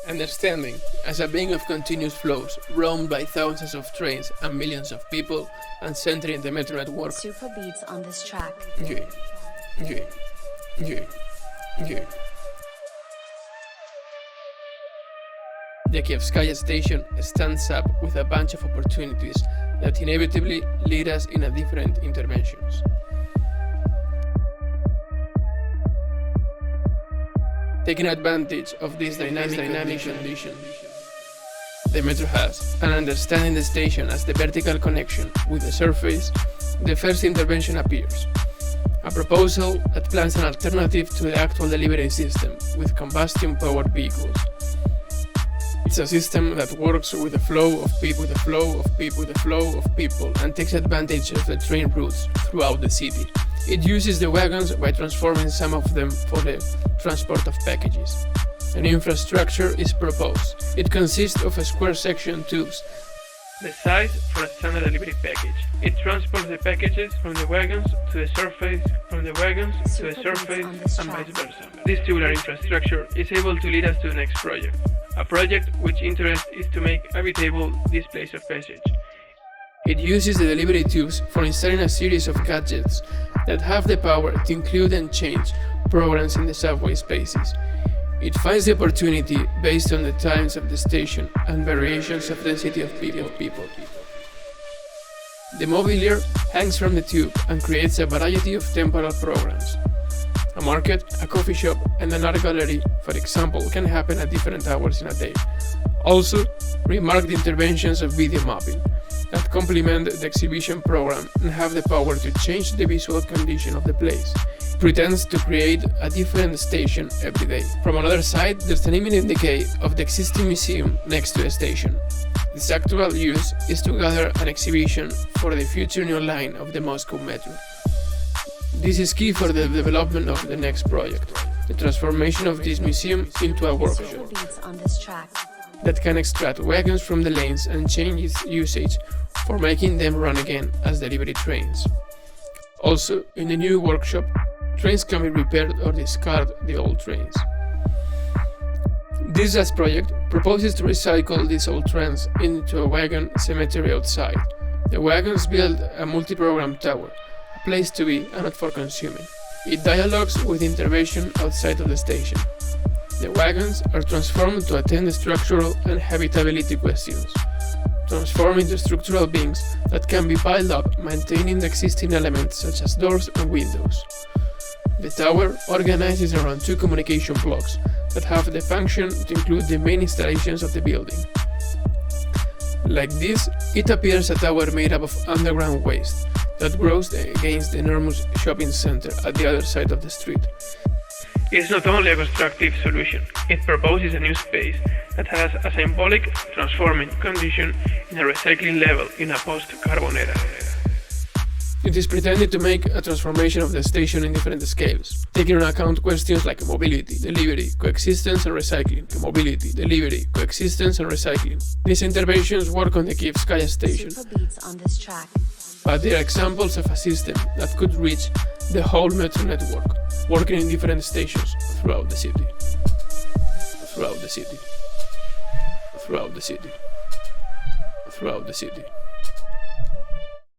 Understanding, as a being of continuous flows, roamed by thousands of trains and millions of people, and centering the metro network. Super beats on this track. Yeah, yeah, yeah, yeah. The Kievskaya station stands up with a bunch of opportunities that inevitably lead us in a different interventions. Taking advantage of this dynamic condition, the metro has, and understanding the station as the vertical connection with the surface, the first intervention appears. A proposal that plans an alternative to the actual delivery system with combustion-powered vehicles. It's a system that works with the flow of people, and takes advantage of the train routes throughout the city. It uses the wagons by transforming some of them for the transport of packages. An infrastructure is proposed. It consists of a square section tubes, the size for a standard delivery package. It transports the packages from the wagons to the surface, from the wagons to the surface, and vice versa. This tubular infrastructure is able to lead us to the next project. A project which interest is to make habitable this place of passage. It uses the delivery tubes for installing a series of gadgets that have the power to include and change programs in the subway spaces. It finds the opportunity based on the times of the station and variations of density of people. The mobilier hangs from the tube and creates a variety of temporal programs. A market, a coffee shop, and an art gallery, for example, can happen at different hours in a day. Also, remark the interventions of video mapping that complement the exhibition program and have the power to change the visual condition of the place. It pretends to create a different station every day. From another side, there's an imminent decay of the existing museum next to the station. Its actual use is to gather an exhibition for the future new line of the Moscow Metro. This is key for the development of the next project, the transformation of this museum into a workshop that can extract wagons from the lanes and change its usage for making them run again as delivery trains. Also, in the new workshop, trains can be repaired or discard the old trains. This last project proposes to recycle these old trains into a wagon cemetery outside. The wagons build a multi-program tower, a place to be and not for consuming. It dialogues with intervention outside of the station. The wagons are transformed to attend to structural and habitability questions, transformed into structural beings that can be piled up, maintaining the existing elements such as doors and windows. The tower organizes around two communication blocks that have the function to include the main installations of the building. Like this, it appears a tower made up of underground waste that grows against the enormous shopping center at the other side of the street. It's not only a constructive solution, it proposes a new space that has a symbolic transforming condition in a recycling level in a post-carbon era. It is pretended to make a transformation of the station in different scales, taking into account questions like mobility, delivery, coexistence and recycling. Mobility, delivery, coexistence and recycling. These interventions work on the Kievskaya station, but they are examples of a system that could reach the whole metro network, working in different stations throughout the city. Throughout the city.